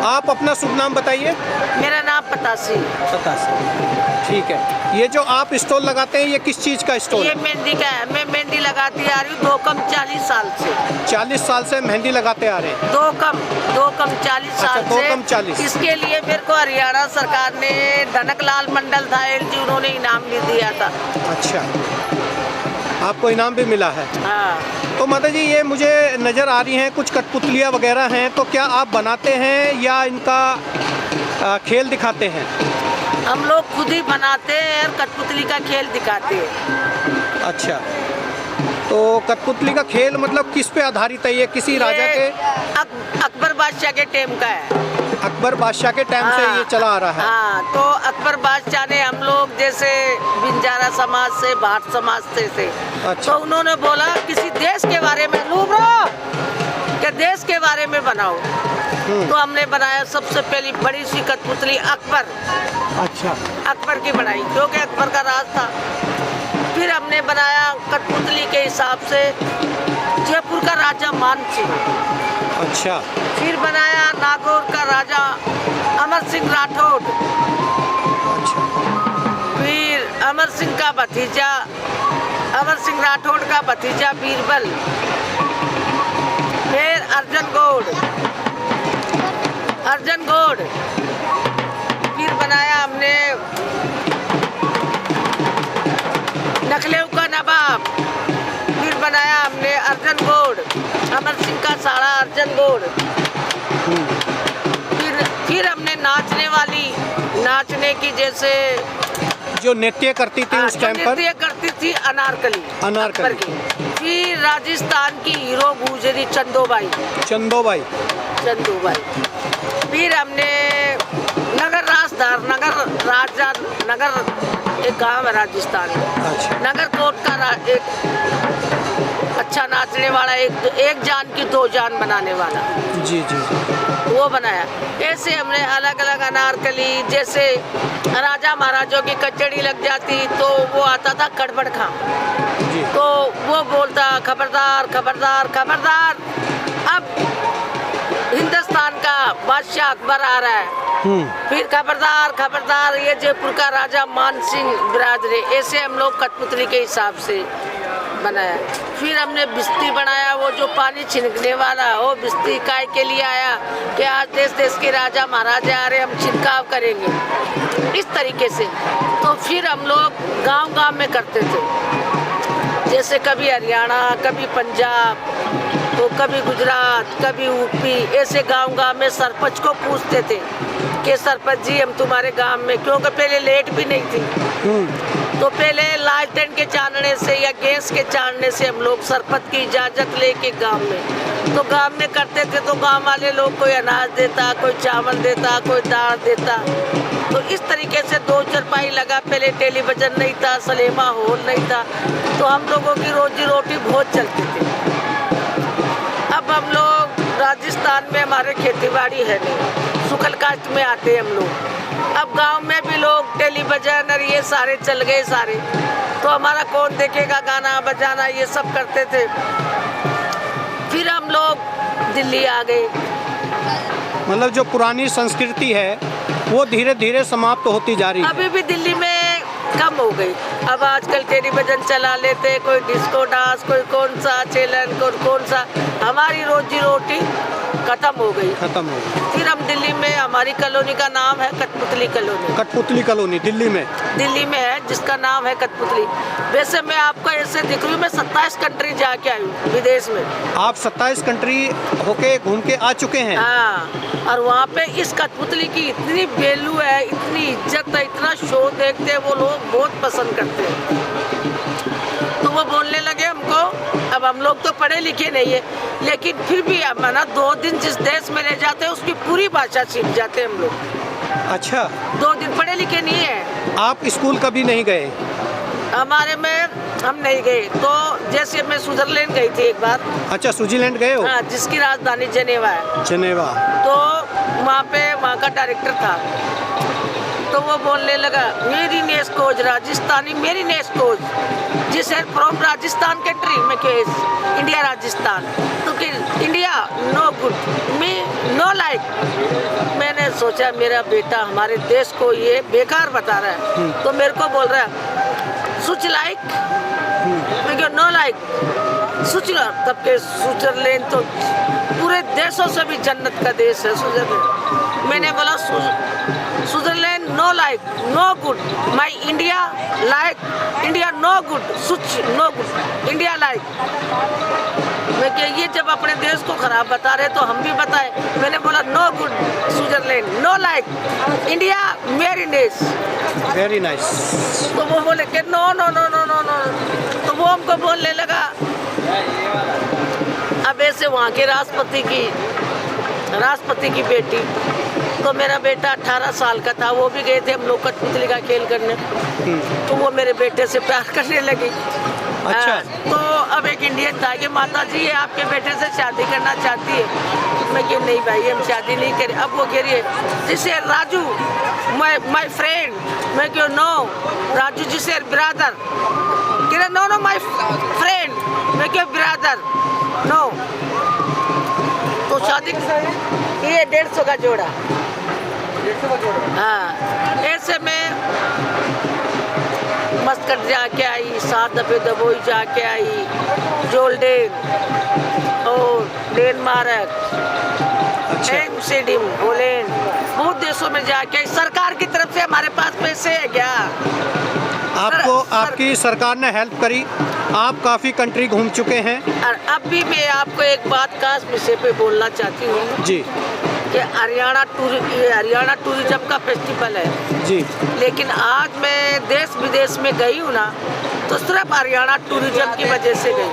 आप अपना शुभ नाम बताइए। मेरा नाम पतासी। ठीक है। ये जो आप स्टॉल लगाते हैं, ये किस चीज़ का स्टॉल ये है? मेहंदी का है। मैं मेहंदी लगाती आ रही हूँ 2 कम 40 साल से। 40 साल से मेहंदी लगाते आ रहे हैं। 2 कम 40 साल अच्छा, 2 से। कम 40। इसके लिए मेरे को हरियाणा सरकार ने धनकलाल मंडल था एलजी, उन्होंने इनाम भी दिया था। अच्छा, आपको इनाम भी मिला है। हाँ। तो माता जी, ये मुझे नज़र आ रही हैं कुछ कठपुतलियाँ वगैरह हैं, तो क्या आप बनाते हैं या इनका खेल दिखाते हैं? हम लोग खुद ही बनाते हैं और कठपुतली का खेल दिखाते हैं। अच्छा, तो कठपुतली का खेल मतलब किस पे आधारित है? ये किसी राजा के अकबर बादशाह के टाइम का है। अकबर बादशाह के टाइम से ये चला आ रहा है। हाँ, तो अकबर बादशाह ने हम लोग जैसे बिंजारा समाज से, भाट समाज से थे। अच्छा। तो उन्होंने बोला किसी देश के बारे में क्या देश के बारे में बनाओ। तो हमने बनाया सबसे पहली बड़ी सी कठपुतली अकबर। अच्छा। अकबर की बनाई क्योंकि अकबर का राज था। फिर हमने बनाया कठपुतली के हिसाब से जयपुर का राजा मान सिंह। अच्छा। फिर बनाया नागौर का राजा अमर सिंह राठौड़। अच्छा। फिर अमर सिंह का भतीजा, अमर सिंह राठौड़ का भतीजा बीरबल। फिर अर्जन गौड़। फिर बनाया हमने नखलेव का नवाब। फिर बनाया हमने अर्जन गौड़, अमर सिंह का साड़ा अर्जन गौड़। फिर हमने नाचने की जैसे जो नृत्य करती थी उस टाइम पर, नृत्य करती थी अनारकली। अनारकली। फिर राजस्थान की हीरो गुजरी चंदोबाई। फिर हमने नगर एक गांव है राजस्थान में। अच्छा। नगर कोट का एक अच्छा नाचने वाला, एक जान की 2 जान बनाने वाला। जी। वो बनाया। ऐसे हमने अलग अलग अनारकली, जैसे राजा महाराजों की कचड़ी लग जाती तो वो आता था कड़बड़ खां, तो वो बोलता खबरदार खबरदार खबरदार। अब हिंदुस्तान का बादशाह अकबर आ रहा है। फिर खबरदार खबरदार, ये जयपुर का राजा मान सिंह बिरादरे। ऐसे हम लोग कठपुतली के हिसाब से बनाया। फिर हमने बिस्ती बनाया, वो जो पानी छिड़कने वाला, वो बिस्ती काय के लिए आया कि आज देश देश के राजा महाराजा आ रहे, हम छिड़काव करेंगे इस तरीके से। तो फिर हम लोग गांव में करते थे, जैसे कभी हरियाणा, कभी पंजाब, तो कभी गुजरात, कभी यूपी। ऐसे गांव में सरपंच को पूछते थे कि सरपंच जी हम तुम्हारे गांव में, क्योंकि पहले लाइट भी नहीं थी, तो पहले लालटेन के चानने से या गैस के चानने से हम लोग सरपंच की इजाज़त लेके गांव में करते थे। तो गांव वाले लोग कोई अनाज देता, कोई चावल देता, कोई दाल देता। तो इस तरीके से 2 चरपाई लगा। पहले टेलीविजन नहीं था, सिनेमा हॉल नहीं था, तो हम लोगों की रोजी रोटी बहुत चलती थी। अब हम लोग राजस्थान में, हमारे खेती-बाड़ी है नहीं, सुखल कास्ट में आते हम लोग। अब गांव में भी लोग टेलीविजन और ये सारे चल गए सारे, तो हमारा कौन देखेगा, गाना बजाना ये सब करते थे। फिर हम लोग दिल्ली आ गए। मतलब जो पुरानी संस्कृति है वो धीरे धीरे समाप्त होती जा रही है। अभी भी दिल्ली में कम हो गई। अब आजकल टेलीविजन चला लेते, कोई डिस्को डांस, कोई कौन सा चैनल, कौन सा। हमारी रोजी रोटी खत्म हो गई। फिर हम दिल्ली में, हमारी कॉलोनी का नाम है कठपुतली कॉलोनी। दिल्ली में है, जिसका नाम है कठपुतली। वैसे मैं आपको ऐसे दिख रही हूँ, मैं 27 कंट्री जाके आई हूँ विदेश में। आप 27 कंट्री होके घूम के आ चुके हैं? हाँ, और वहाँ पे इस कठपुतली की इतनी वैल्यू है, इतनी इज्जत है, इतना शो देखते हैं वो लोग, बहुत पसंद करते हैं। तो वो बोलने लगे हमको, अब हम लोग तो पढ़े लिखे नहीं है, लेकिन फिर भी हम ना 2 दिन जिस देश में रह जाते हैं उसकी पूरी भाषा सीख जाते हैं हम लोग। अच्छा। 2 दिन पढ़े लिखे नहीं है। आप स्कूल कभी नहीं गए? हमारे में हम नहीं गए। तो जैसे मैं स्विट्जरलैंड गई थी एक बार। अच्छा, स्विट्जरलैंड गए हो? हाँ, जिसकी राजधानी जेनेवा है। तो वहाँ का डायरेक्टर था, तो वो बोलने लगा मेरी नेस कोच राजस्थानी, मेरी नेस कोच जिस है फ्रॉम राजस्थान कंट्री में केस इंडिया राजस्थान, तो कि India no good me no like. सोचा मेरा बेटा हमारे देश को ये बेकार बता रहा है, तो मेरे को बोल रहा है स्विच लाइक, मैं क्यों नो लाइक स्विच। तब के स्विट्जरलैंड तो पूरे देशों से भी जन्नत का देश है स्विट्जरलैंड। मैंने बोला Switzerland no like no good, my India like India no good, switch no good India like. मैं क्या ये जब अपने देश को खराब बता रहे तो हम भी बताए। मैंने बोला no good Switzerland, no like India मेरी देश। Very nice. तो वो बोले कि no no no no no no, तो वो हमको बोलने लगा। अब ऐसे वहाँ के राष्ट्रपति की बेटी, तो मेरा बेटा 18 साल का था, वो भी गए थे हम लोग कठपुतली का खेल करने, तो वो मेरे बेटे से प्यार करने लगी। अच्छा। तो अब एक इंडियन था कि माता जी ये आपके बेटे से शादी करना चाहती है। मैं कि नहीं भाई हम शादी नहीं करें। अब वो कह रही है जिसे राजू माय फ्रेंड, मैं क्यों नो राजू जी से ब्रदर, कह रहे नो नो माय फ्रेंड, मैं क्यों ब्रदर नो। तो शादी ये 150 का जोड़ा। हाँ, ऐसे में मस्कट जाके आई, 7 दफे दबोई जाके आई, जोल्डेन और डेनमार्क, एम्स्टर्डम, पोलैंड, बहुत देशों में जाके आई। सरकार की तरफ से हमारे पास पैसे है क्या? आपको आपकी सरकार ने हेल्प करी, आप काफ़ी कंट्री घूम चुके हैं। और अब भी मैं आपको एक बात का विषय पे बोलना चाहती हूँ जी कि हरियाणा टूरिज्म का फेस्टिवल है जी, लेकिन आज मैं देश विदेश में गई हूँ ना, तो सिर्फ हरियाणा टूरिज्म की वजह से गई।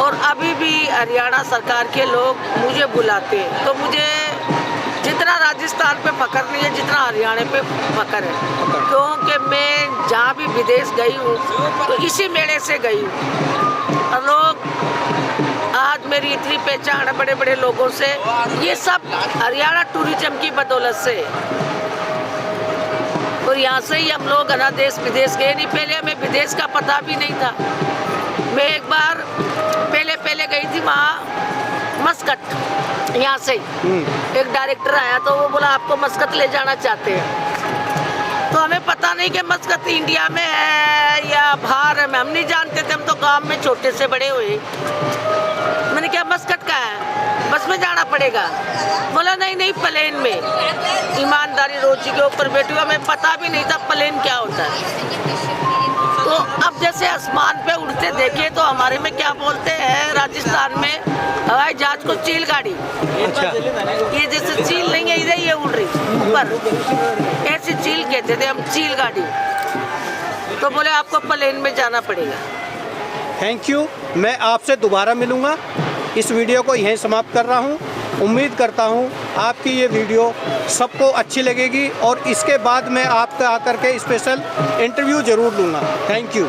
और अभी भी हरियाणा सरकार के लोग मुझे बुलाते हैं, तो मुझे जितना राजस्थान पे फख्र नहीं है जितना हरियाणा पे फख्र है, क्योंकि मैं जहाँ भी विदेश गई हूँ तो इसी मेले से गई हूँ। और लोग आज मेरी इतनी पहचान है बड़े बड़े लोगों से, ये सब हरियाणा टूरिज्म की बदौलत से। और यहाँ से ही हम लोग है देश विदेश गए नहीं, पहले हमें विदेश का पता भी नहीं था। मैं एक बार पहले गई थी वहाँ मस्कट, यहाँ से एक डायरेक्टर आया तो वो बोला आपको मस्कट ले जाना चाहते हैं। तो हमें पता नहीं कि मस्कट इंडिया में है या बाहर है, हम नहीं जानते थे, हम तो गांव में छोटे से बड़े हुए। मैंने कहा मस्कट का है, बस में जाना पड़ेगा। बोला नहीं प्लेन में। ईमानदारी रोजी के ऊपर बैठी, हमें पता भी नहीं था प्लेन क्या होता है। तो अब जैसे आसमान पे उड़ते देखे तो हमारे में क्या बोलते हैं राजस्थान में, हवाई जहाज को चील गाड़ी। अच्छा। ये जैसे चील नहीं है इधर ये उड़ रही ऊपर, ऐसी चील कहते थे हम, चील गाड़ी। तो बोले आपको प्लेन में जाना पड़ेगा। थैंक यू, मैं आपसे दोबारा मिलूँगा। इस वीडियो को यहीं समाप्त कर रहा हूँ। उम्मीद करता हूँ आपकी ये वीडियो सबको अच्छी लगेगी और इसके बाद मैं आपका आकर के स्पेशल इंटरव्यू ज़रूर लूँगा। Thank you.